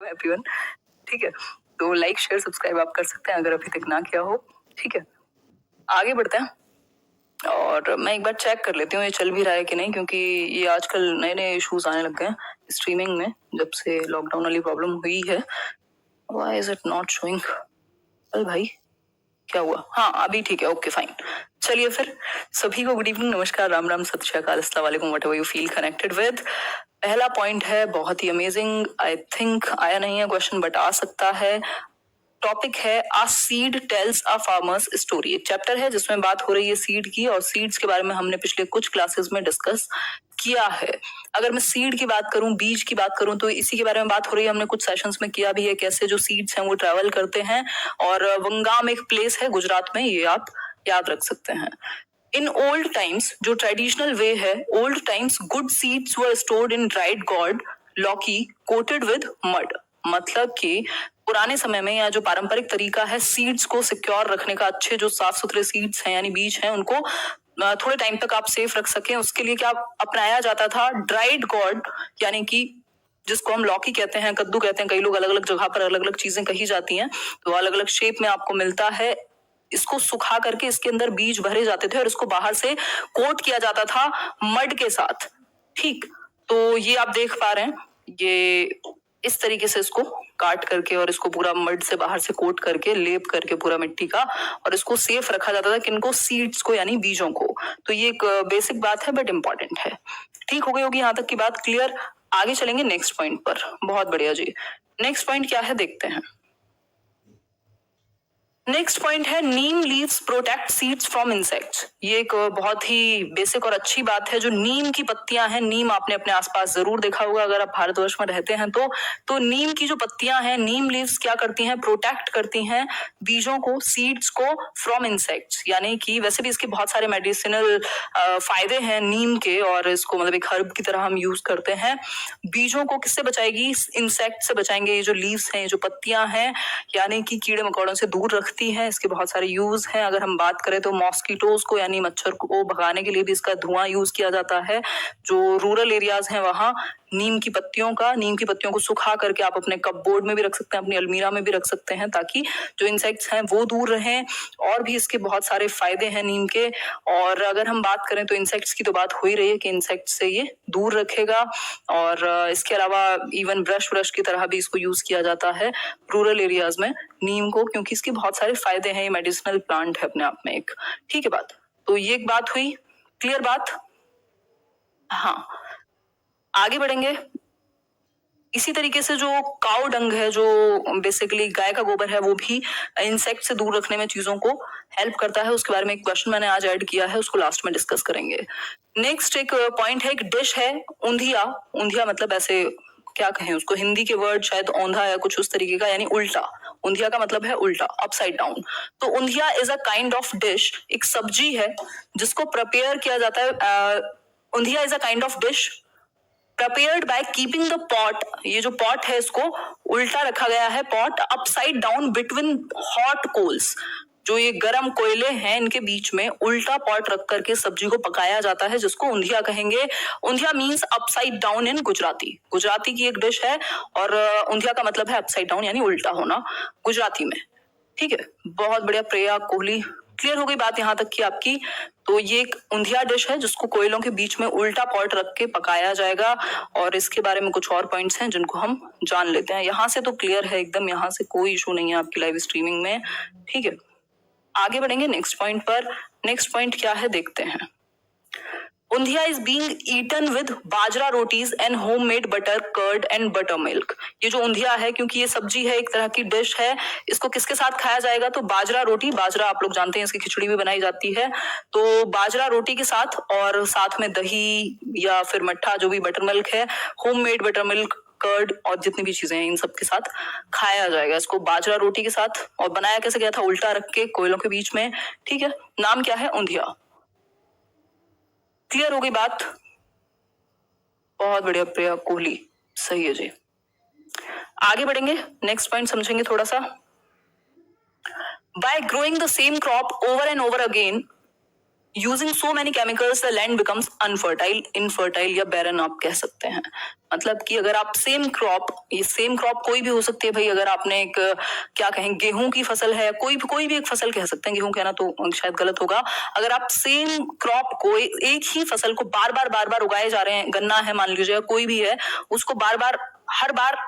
Everyone. ठीक है, तो लाइक शेयर सब्सक्राइब आप कर सकते हैं अगर अभी तक ना किया हो। ठीक है, आगे बढ़ते हैं और मैं एक बार चेक कर लेती हूँ ये चल भी रहा है कि नहीं, क्योंकि ये आजकल नए नए इश्यूज आने लग गए हैं स्ट्रीमिंग में जब से लॉकडाउन वाली प्रॉब्लम हुई है। Why is it not showing? अरे भाई क्या हुआ? हाँ अभी ठीक है, ओके फाइन। चलिए फिर सभी को गुड इवनिंग, नमस्कार, राम राम, सत श्री अकाल, अस्सलाम वालेकुम, whatever you feel connected with. पहला पॉइंट है बहुत ही अमेजिंग, आई थिंक आया नहीं है क्वेश्चन बट आ सकता है। टॉपिक है a seed tells a farmer's story. एक चैप्टर है जिसमें बात हो रही है सीड की, और सीड्स के बारे में हमने पिछले कुछ क्लासेस में डिस्कस किया है। अगर मैं सीड की बात करूं, बीज की बात करूं, तो इसी के बारे में बात हो रही है। हमने कुछ सेशंस में किया भी है कैसे जो सीड्स हैं वो ट्रेवल करते हैं, और वंगाम एक प्लेस है गुजरात में, ये आप याद रख सकते हैं। इन ओल्ड टाइम्स, जो ट्रेडिशनल वे है, old times good seeds were stored in dried gourd lauki coated with mud. मतलब कि पुराने समय में या जो पारंपरिक तरीका है सीड्स को सिक्योर रखने का, अच्छे जो साफ सुथरे सीड्स हैं यानी बीज हैं उनको थोड़े टाइम तक आप सेफ रख सकें, उसके लिए क्या अपनाया जाता था? ड्राइड गॉड, यानी कि जिसको हम लौकी कहते हैं, कद्दू कहते हैं, कई लोग अलग अलग जगह पर अलग अलग चीजें कही जाती हैं, तो अलग अलग शेप में आपको मिलता है। इसको सुखा करके इसके अंदर बीज भरे जाते थे और इसको बाहर से कोट किया जाता था मड के साथ। ठीक, तो ये आप देख पा रहे हैं, ये इस तरीके से इसको काट करके और इसको पूरा मड से बाहर से कोट करके लेप करके पूरा मिट्टी का, और इसको सेफ रखा जाता था किनको? सीड्स को यानी बीजों को। तो ये एक बेसिक बात है बट इंपॉर्टेंट है। ठीक हो गई होगी यहाँ तक की बात क्लियर? आगे चलेंगे नेक्स्ट पॉइंट पर। बहुत बढ़िया जी, नेक्स्ट पॉइंट क्या है देखते हैं। नेक्स्ट पॉइंट है neem leaves protect seeds from insects. ये एक बहुत ही बेसिक और अच्छी बात है। जो नीम की पत्तियां हैं, नीम आपने अपने आसपास जरूर देखा होगा अगर आप भारतवर्ष में रहते हैं तो नीम की जो पत्तियां हैं, नीम लीव्स क्या करती हैं? प्रोटेक्ट करती हैं बीजों को, सीड्स को फ्रॉम इंसेक्ट्स। यानी कि वैसे भी इसके बहुत सारे मेडिसिनल फायदे हैं नीम के, और इसको मतलब एक हर्ब की तरह हम यूज करते हैं। बीजों को किससे बचाएगी? इंसेक्ट से बचाएंगे। ये जो लीव्स हैं, ये जो पत्तियां हैं, यानी कि कीड़े मकोड़ों से दूर रखती हैं। इसके बहुत सारे यूज हैं। अगर हम बात करें तो मॉस्किटोज को यानी मच्छर को भगाने के लिए भी इसका धुआं यूज किया जाता है। जो रूरल एरियाज हैं वहां नीम की पत्तियों को सुखा करके आप अपने कपबोर्ड में भी रख सकते हैं, अपनी अलमीरा में भी रख सकते हैं, ताकि जो इंसेक्ट्स हैं वो दूर रहें। और भी इसके बहुत सारे फायदे हैं नीम के। और अगर हम बात करें तो इंसेक्ट्स की तो बात हो ही रही है कि इंसेक्ट्स से ये दूर रखेगा। और इसके अलावा इवन ब्रश की तरह भी इसको यूज किया जाता है रूरल एरियाज में नीम को, क्योंकि इसके बहुत सारे फायदे हैं। ये मेडिसिनल प्लांट है अपने आप में एक। ठीक है बात, तो ये एक बात हुई, क्लियर बात? हाँ, आगे बढ़ेंगे। इसी तरीके से जो काउ डंग है, जो बेसिकली गाय का गोबर है, वो भी इंसेक्ट से दूर रखने में चीजों को हेल्प करता है। उसके बारे में एक क्वेश्चन मैंने आज ऐड किया है, उसको लास्ट में डिस्कस करेंगे। नेक्स्ट एक पॉइंट है, एक डिश है ऊंधिया। ऊंधिया मतलब ऐसे क्या कहें उसको, हिंदी के वर्ड शायद औंधा या कुछ उस तरीके का, यानी उल्टा। ऊंधिया का मतलब है उल्टा, अपसाइड डाउन। तो undhiya is a kind of dish, एक सब्जी है जिसको प्रिपेयर किया जाता है। Undhiya is a kind of dish prepared by keeping the pot, ये जो पॉट है इसको उल्टा रखा गया है, pot upside down between hot coals. जो ये गर्म कोयले हैं इनके बीच में उल्टा पॉट रख करके सब्जी को पकाया जाता है, जिसको ऊंधिया कहेंगे। Undhiya means upside down in Gujarati. Gujarati की एक डिश है, और ऊंधिया का मतलब है अपसाइड डाउन यानी उल्टा होना गुजराती में। ठीक है, बहुत बढ़िया प्रिया कोहली, क्लियर हो गई बात यहाँ तक की आपकी। तो ये एक ऊंधिया डिश है जिसको कोयलों के बीच में उल्टा पॉट रख के पकाया जाएगा, और इसके बारे में कुछ और पॉइंट्स हैं जिनको हम जान लेते हैं। यहाँ से तो क्लियर है एकदम, यहाँ से कोई इशू नहीं है आपकी लाइव स्ट्रीमिंग में। ठीक है, आगे बढ़ेंगे नेक्स्ट पॉइंट पर। नेक्स्ट पॉइंट क्या है देखते हैं। Undhiya is being eaten with bajra rotis and homemade butter curd and buttermilk. ये जो ऊंधिया है, क्योंकि ये सब्जी है, एक तरह की डिश है, इसको किसके साथ खाया जाएगा? तो बाजरा रोटी, बाजरा आप लोग जानते हैं इसकी खिचड़ी भी बनाई जाती है, तो बाजरा रोटी के साथ, और साथ में दही या फिर मट्ठा जो भी बटर मिल्क है, होममेड बटर मिल्क, कर्ड और जितनी भी चीजें हैं इन सब के साथ खाया जाएगा इसको बाजरा रोटी के साथ। और बनाया कैसे गया था? उल्टा रख के कोयलों के बीच में। ठीक है, नाम क्या है? ऊंधिया। क्लियर हो गई बात? बहुत बढ़िया प्रिया कोहली, सही है जी। आगे बढ़ेंगे, नेक्स्ट पॉइंट समझेंगे थोड़ा सा। Bye growing the same crop over and over again using so many chemicals the land becomes unfertile, infertile या बैरन आप कह सकते हैं। मतलब कि अगर आप सेम क्रॉप कोई भी हो सकती है भाई, अगर आपने एक क्या कहें गेहूं की फसल है, कोई भी एक फसल कह सकते हैं, गेहूं कहना तो शायद गलत होगा। अगर आप सेम क्रॉप को एक ही फसल को बार बार उगाए जा रहे हैं, गन्ना है मान लीजिए, कोई भी है, उसको हर बार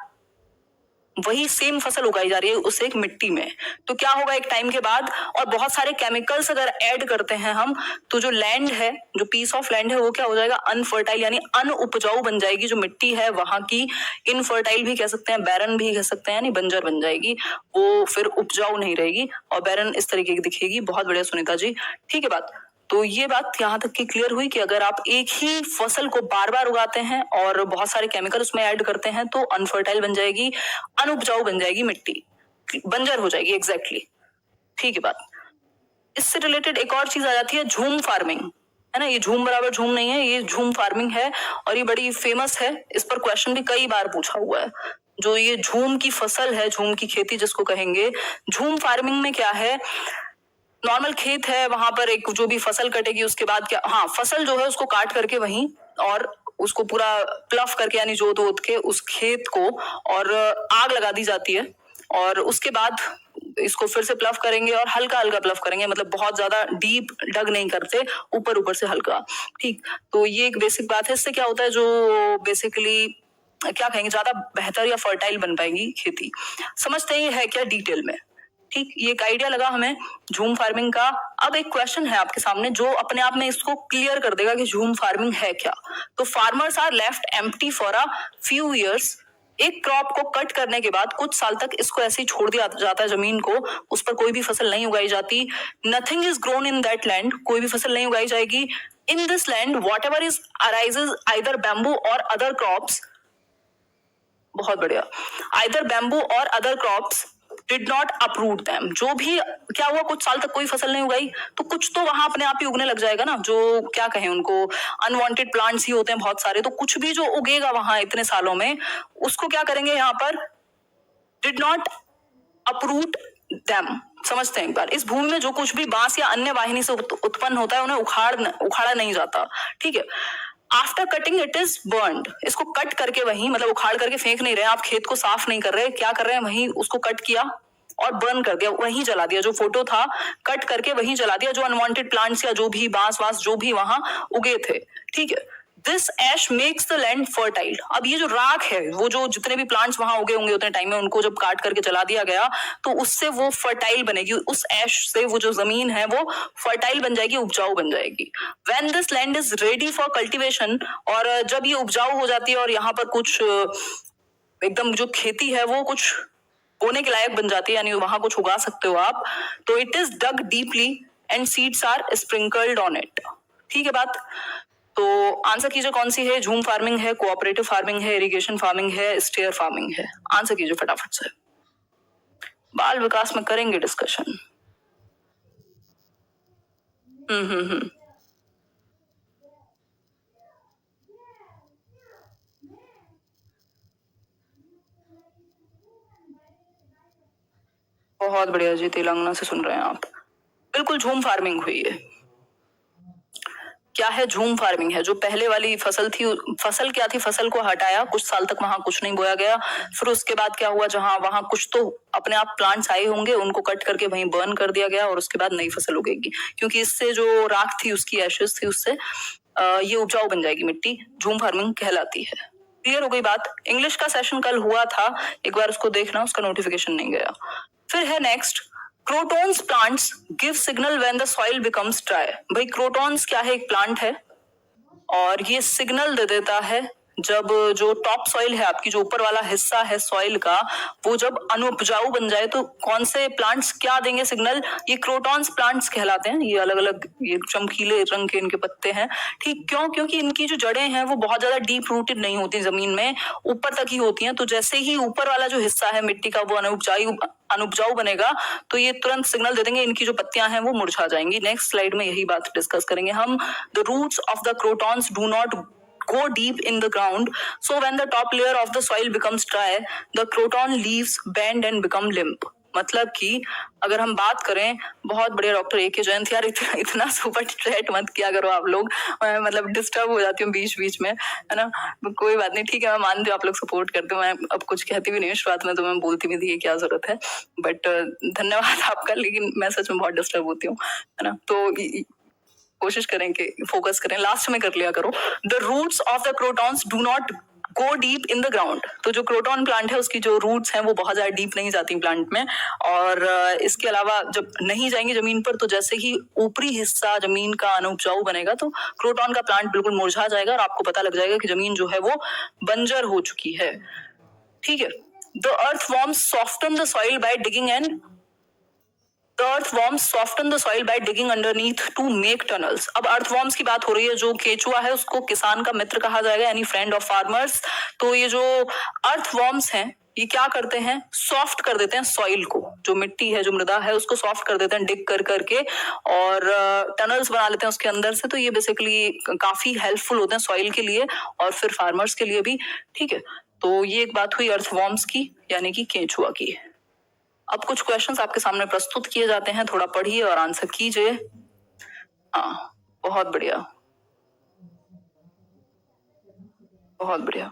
वही सेम फसल उगाई जा रही है उस एक मिट्टी में, तो क्या होगा एक टाइम के बाद, और बहुत सारे केमिकल्स अगर ऐड करते हैं हम, तो जो लैंड है, जो पीस ऑफ लैंड है, वो क्या हो जाएगा, अनफर्टाइल यानी अनउपजाऊ बन जाएगी। जो मिट्टी है वहां की इनफर्टाइल भी कह सकते हैं, बैरन भी कह सकते हैं, यानी बंजर बन जाएगी, वो फिर उपजाऊ नहीं रहेगी और बैरन इस तरीके की दिखेगी। बहुत बढ़िया सुनीता जी, ठीक है बात। तो ये बात यहाँ तक की क्लियर हुई कि अगर आप एक ही फसल को बार बार उगाते हैं और बहुत सारे केमिकल उसमें ऐड करते हैं तो अनफर्टाइल बन जाएगी, अनउपजाऊ बन जाएगी मिट्टी, बंजर हो जाएगी एग्जैक्टली, ठीक है बात। इससे रिलेटेड एक और चीज आ जाती है झूम फार्मिंग, है ना। ये झूम बराबर झूम नहीं है, ये झूम फार्मिंग है और ये बड़ी फेमस है। इस पर क्वेश्चन भी कई बार पूछा हुआ है। जो ये झूम की फसल है, झूम की खेती जिसको कहेंगे, झूम फार्मिंग में क्या है, नॉर्मल खेत है, वहां पर एक जो भी फसल कटेगी उसके बाद क्या, हाँ, फसल जो है उसको काट करके वहीं और उसको पूरा प्लफ करके यानी जोत वोत के उस खेत को और आग लगा दी जाती है और उसके बाद इसको फिर से प्लफ करेंगे और हल्का हल्का प्लफ करेंगे, मतलब बहुत ज्यादा डीप डग नहीं करते, ऊपर से हल्का, ठीक। तो ये एक बेसिक बात है। इससे क्या होता है, जो बेसिकली क्या कहेंगे, ज्यादा बेहतर या फर्टाइल बन पाएगी खेती। समझते ही है क्या डिटेल में, ठीक। ये एक आइडिया लगा हमें झूम फार्मिंग का। अब एक क्वेश्चन है आपके सामने जो अपने आप में इसको क्लियर कर देगा कि झूम फार्मिंग है क्या। तो farmers are left empty for a few years. एक क्रॉप को कट करने के बाद कुछ साल तक इसको ऐसे ही छोड़ दिया जाता है जमीन को, उस पर कोई भी फसल नहीं उगाई जाती। Nothing is grown in that land, कोई भी फसल नहीं उगाई जाएगी। In this land what ever is arises either bamboo और अदर क्रॉप्स, बहुत बढ़िया, आइदर बैम्बू और other crops did not uproot them. जो भी क्या हुआ, कुछ साल तक कोई फसल नहीं उगाई तो कुछ तो वहां अपने आप ही उगने लग जाएगा ना, जो क्या कहें उनको अनवांटेड प्लांट्स ही होते हैं बहुत सारे, तो कुछ भी जो उगेगा वहां इतने सालों में उसको क्या करेंगे यहाँ पर, डिड नॉट अपरूट दैम। समझते हैं एक बार, इस भूमि में जो कुछ भी बांस या अन्य वाहिनी से उत्पन्न होता है उन्हें उखाड़ा नहीं जाता, ठीक है। After cutting it is burned, इसको कट करके वहीं, मतलब उखाड़ करके फेंक नहीं रहे आप, खेत को साफ नहीं कर रहे, क्या कर रहे हैं, वहीं उसको कट किया और बर्न कर दिया, वहीं जला दिया। जो फोटो था कट करके वहीं जला दिया, जो अनवांटेड प्लांट्स या जो भी बांस जो भी वहां उगे थे, ठीक है। This ash makes the land fertile. अब ये जो राख है, वो जो जितने भी प्लांट्स वहां उगे होंगे उतने टाइम में, उनको जब काट करके जला दिया गया तो उससे वो फर्टाइल बनेगी, उस एश से वो जो जमीन है वो फर्टाइल बन जाएगी, उपजाऊ बन जाएगी। When this land is ready for cultivation, और जब ये उपजाऊ हो जाती है और यहाँ पर कुछ एकदम जो खेती है वो कुछ बोने के लायक बन जाती है, यानी वहां कुछ उगा सकते हो आप, तो it is dug deeply and seeds are sprinkled on it, ठीक है बात। तो आंसर कीजिए कौन सी है, झूम फार्मिंग है, कोऑपरेटिव फार्मिंग है, इरिगेशन फार्मिंग है, स्टेयर फार्मिंग है। आंसर कीजिए फटाफट से, बाल विकास में करेंगे डिस्कशन। बहुत बढ़िया जी, तेलंगाना से सुन रहे हैं आप, बिल्कुल झूम फार्मिंग हुई है। क्या है, झूम फार्मिंग है। जो पहले वाली फसल थी, फसल क्या थी, फसल को हटाया, कुछ साल तक वहां कुछ नहीं बोया गया, फिर उसके बाद क्या हुआ, जहां वहां कुछ तो अपने आप प्लांट्स आए होंगे, उनको कट करके वहीं बर्न कर दिया गया और उसके बाद नई फसल उगेगी, क्योंकि इससे जो राख थी, उसकी एशेस थी, उससे ये उपजाऊ बन जाएगी मिट्टी, झूम फार्मिंग कहलाती है। क्लियर हो गई बात। इंग्लिश का सेशन कल हुआ था, एक बार उसको देखना, उसका नोटिफिकेशन नहीं गया। फिर है next, crotons plants give signal when the soil becomes dry. भाई क्रोटॉन्स क्या है, एक प्लांट है और ये सिग्नल दे देता है जब जो टॉप सॉइल है आपकी, जो ऊपर वाला हिस्सा है सॉइल का, वो जब अनुपजाऊ बन जाए तो कौन से प्लांट्स क्या देंगे सिग्नल, ये क्रोटॉन्स प्लांट्स कहलाते हैं। ये अलग अलग ये चमकीले रंग के इनके पत्ते हैं, ठीक। क्यों, क्योंकि इनकी जो जड़ें हैं वो बहुत ज्यादा डीप रूटेड नहीं होती जमीन में, ऊपर तक ही होती हैं। तो जैसे ही ऊपर वाला जो हिस्सा है मिट्टी का वो अनुपजाऊ बनेगा तो ये तुरंत सिग्नल दे देंगे, इनकी जो पत्तियां हैं वो मुरझा जाएंगी। नेक्स्ट स्लाइड में यही बात डिस्कस करेंगे हम। The roots of the crotons do not go deep in the ground, so when the top layer of the soil becomes dry, the croton leaves bend and become limp. मतलब कि अगर हम बात करें, बहुत बढ़िया डॉक्टर A.K. जयंत, यार इतना सुपर चैट मत किया करो आप लोग, मैं मतलब डिस्टर्ब हो जाती हूँ बीच बीच में, है ना। कोई बात नहीं, ठीक है, मैं मानती हूँ आप लोग सपोर्ट करते हो, मैं अब कुछ कहती भी नहीं शुरुआत में, तो मैं बोलती भी थी क्या जरूरत है, बट धन्यवाद आपका, लेकिन मैं सच में बहुत डिस्टर्ब होती हूँ, है ना। तो कोशिश करें कि फोकस करें, लास्ट में कर लिया करो। The roots of the crotons do not go deep in the ground. तो जो क्रोटॉन प्लांट है उसकी जो रूट्स हैं वो बहुत ज्यादा डीप नहीं जाती प्लांट में, और इसके अलावा जब नहीं जाएंगी जमीन पर, तो जैसे ही ऊपरी हिस्सा जमीन का अनउपजाऊ बनेगा, तो क्रोटॉन का प्लांट बिल्कुल मुरझा जाएगा और आपको पता लग जाएगा कि जमीन जो है वो बंजर हो चुकी है। ठीक है। The earth worms soften the soil by digging and The earthworms soften the soil by digging underneath to make tunnels. अब earthworms की बात हो रही है, जो केचुआ है उसको किसान का मित्र कहा जाएगा, यानी फ्रेंड ऑफ फार्मर्स। तो ये जो earthworms हैं ये क्या करते हैं, सॉफ्ट कर देते हैं सॉइल को, जो मिट्टी है, जो मृदा है, उसको सॉफ्ट कर देते हैं डिग कर करके, और टनल्स बना लेते हैं उसके अंदर से। तो ये बेसिकली काफी हेल्पफुल होते हैं सॉइल के लिए और फिर फार्मर्स के लिए भी। ठीक है, तो ये एक बात हुई अर्थवॉर्म्स की, यानी कि केंचुआ की। अब कुछ क्वेश्चंस आपके सामने प्रस्तुत किए जाते हैं, थोड़ा पढ़िए और आंसर कीजिए। हाँ, बहुत बढ़िया, बहुत बढ़िया,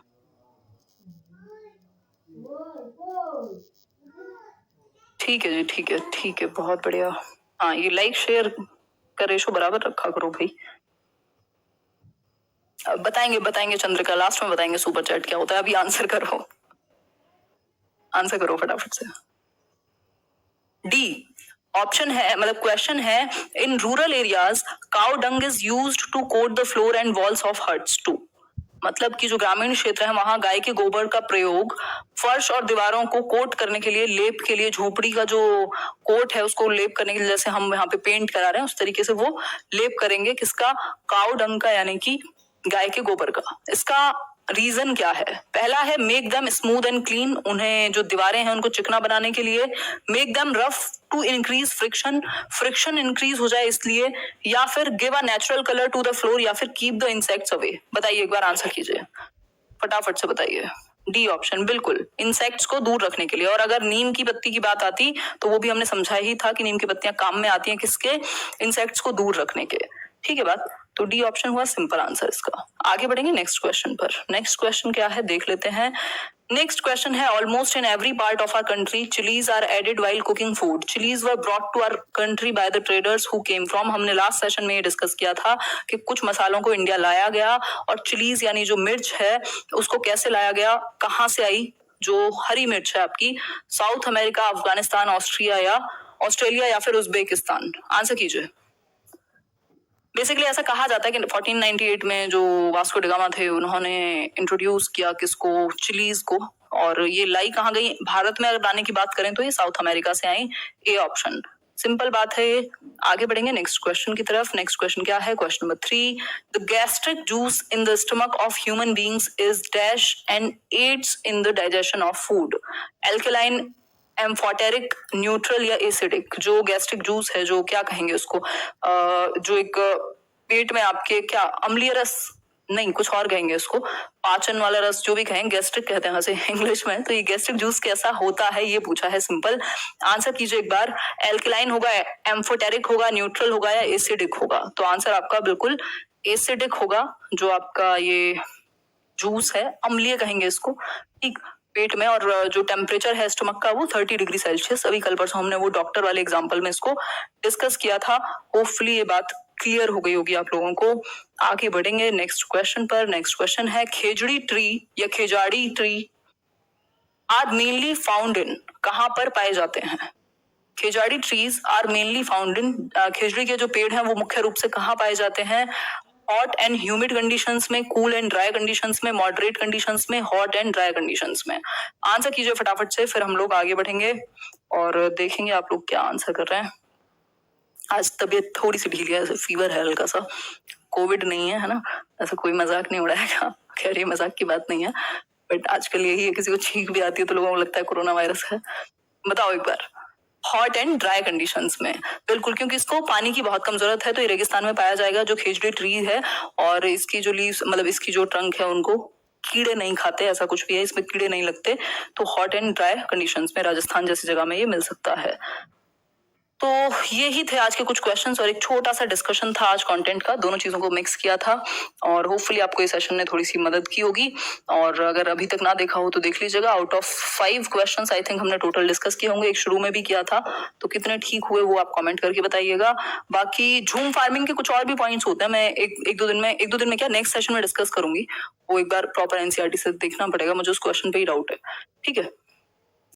ठीक है जी, ठीक है, ठीक है, बहुत बढ़िया। हाँ, ये लाइक शेयर का रेशो बराबर रखा करो भाई। बताएंगे बताएंगे चंद्रिका, लास्ट में बताएंगे सुपर चैट क्या होता है, अभी आंसर करो, आंसर करो फटाफट से। डी ऑप्शन है, मतलब क्वेश्चन है, in rural areas cow dung is used to coat the floor and walls of huts to. मतलब कि जो ग्रामीण क्षेत्र है वहां गाय के गोबर का प्रयोग फर्श और दीवारों को कोट करने के लिए, लेप के लिए, झोपड़ी का जो कोट है उसको लेप करने के लिए, जैसे हम यहाँ पे पेंट करा रहे हैं उस तरीके से वो लेप करेंगे, किसका, काउ डंग का, यानी कि गाय के गोबर का। इसका रीजन क्या है? पहला है make them smooth and clean, उन्हें जो दीवारें हैं उनको चिकना बनाने के लिए। Make them rough to increase friction, friction increase हो जाए इसलिए, या फिर give a natural colour to the floor, या फिर कीप द इंसेक्ट्स अवे। बताइए, एक बार आंसर कीजिए, फटाफट से बताइए। डी ऑप्शन, बिल्कुल इंसेक्ट्स को दूर रखने के लिए। और अगर नीम की पत्ती की बात आती तो वो भी हमने समझा ही था कि नीम की पत्तियां काम में आती हैं किसके, इंसेक्ट्स को दूर रखने के। ठीक है बात, तो डी ऑप्शन हुआ सिंपल आंसर इसका। आगे बढ़ेंगे नेक्स्ट क्वेश्चन पर। नेक्स्ट क्वेश्चन क्या है देख लेते हैं। नेक्स्ट क्वेश्चन है, almost in every part of our country chillies are added while cooking food. Chillies were brought to our country by the traders who came from. हमने last session में ये discuss किया था कि कुछ मसालों को इंडिया लाया गया, और चिलीज यानी जो मिर्च है उसको कैसे लाया गया, कहाँ से आई, जो हरी मिर्च है आपकी, साउथ अमेरिका, अफगानिस्तान, ऑस्ट्रेलिया या फिर उज्बेकिस्तान। आंसर कीजिए। बेसिकली ऐसा कहा जाता है कि 1498 में जो वास्को डी गामा थे उन्होंने इंट्रोड्यूस किया किसको, चिलीज को, और ये लाई कहाँ गई, भारत में अगर लाने की बात करें तो ये साउथ अमेरिका से आई। ए ऑप्शन, सिंपल बात है ये। आगे बढ़ेंगे नेक्स्ट क्वेश्चन की तरफ। नेक्स्ट क्वेश्चन क्या है, question number 3, the gastric juice in the stomach of human beings is dash and aids in the digestion of food. Alkaline, amphoteric, neutral या एसिडिक। जो गैस्ट्रिक जूस है, जो क्या कहेंगे उसको, जो एक पेट में आपके क्या, अम्लीय रस नहीं, कुछ और कहेंगे उसको, पाचन वाला रस, जो भी कहेंगे, गैस्ट्रिक कहते हैं वैसे इंग्लिश में। तो ये गैस्ट्रिक जूस कैसा होता है ये पूछा है, सिंपल आंसर कीजिए एक बार। एल्कलाइन होगा, एम्फोटेरिक होगा, न्यूट्रल होगा या एसिडिक होगा। तो आंसर आपका बिल्कुल एसिडिक होगा। जो आपका ये जूस है, अम्लीय कहेंगे इसको, ठीक, पेट में। और जो टेम्परेचर है स्टमक का वो 30 डिग्री सेल्सियस। अभी कल परसों हमने वो डॉक्टर वाले एग्जांपल में इसको डिस्कस किया था। होपफुली ये बात क्लियर हो गई होगी आप लोगों को। आगे बढ़ेंगे नेक्स्ट क्वेश्चन पर। नेक्स्ट क्वेश्चन है, खेजड़ी ट्री या khejari tree are mainly found in, कहां पर पाए जाते हैं? Khejari trees are mainly found in, khejri के जो पेड़ हैं वो मुख्य रूप से कहाँ पाए जाते हैं? हॉट एंड ह्यूमिड कंडीशंस में, कूल एंड ड्राई कंडीशंस में, मॉडरेट कंडीशंस में, हॉट एंड ड्राई कंडीशंस में। आंसर कीजिए फटाफट से, फिर हम लोग आगे बढ़ेंगे और देखेंगे आप लोग क्या आंसर कर रहे हैं। आज तबीयत थोड़ी सी ढीली है, फीवर है हल्का सा, कोविड नहीं है ना, ऐसा कोई मजाक नहीं उड़ाएगा, खैर ये मजाक की बात नहीं है, बट आजकल यही है, किसी को छींक भी आती है तो लोगों को लगता है कोरोना वायरस है। बताओ एक बार, हॉट एंड ड्राई कंडीशंस में, बिल्कुल, क्योंकि इसको पानी की बहुत कम जरूरत है, तो ये रेगिस्तान में पाया जाएगा जो खेजड़ी ट्री है। और इसकी जो लीव्स, मतलब इसकी जो ट्रंक है, उनको कीड़े नहीं खाते, ऐसा कुछ भी है, इसमें कीड़े नहीं लगते। तो हॉट एंड ड्राई कंडीशंस में राजस्थान जैसी जगह में ये मिल सकता है। तो ये ही थे आज के कुछ क्वेश्चंस और एक छोटा सा डिस्कशन था आज कंटेंट का, दोनों चीजों को मिक्स किया था और होपफुली आपको इस सेशन ने थोड़ी सी मदद की होगी। और अगर अभी तक ना देखा हो तो देख लीजिएगा। Out of 5 questions I think हमने टोटल डिस्कस किए होंगे, एक शुरू में भी किया था, तो कितने ठीक हुए वो आप कमेंट करके बताइएगा। बाकी झूम फार्मिंग के कुछ और भी पॉइंट्स होते हैं, मैं एक दो दिन में क्या नेक्स्ट सेशन में डिस्कस करूंगी, वो एक बार प्रॉपर एनसीईआरटी से देखना पड़ेगा, मुझे उस क्वेश्चन पे ही डाउट है। ठीक है।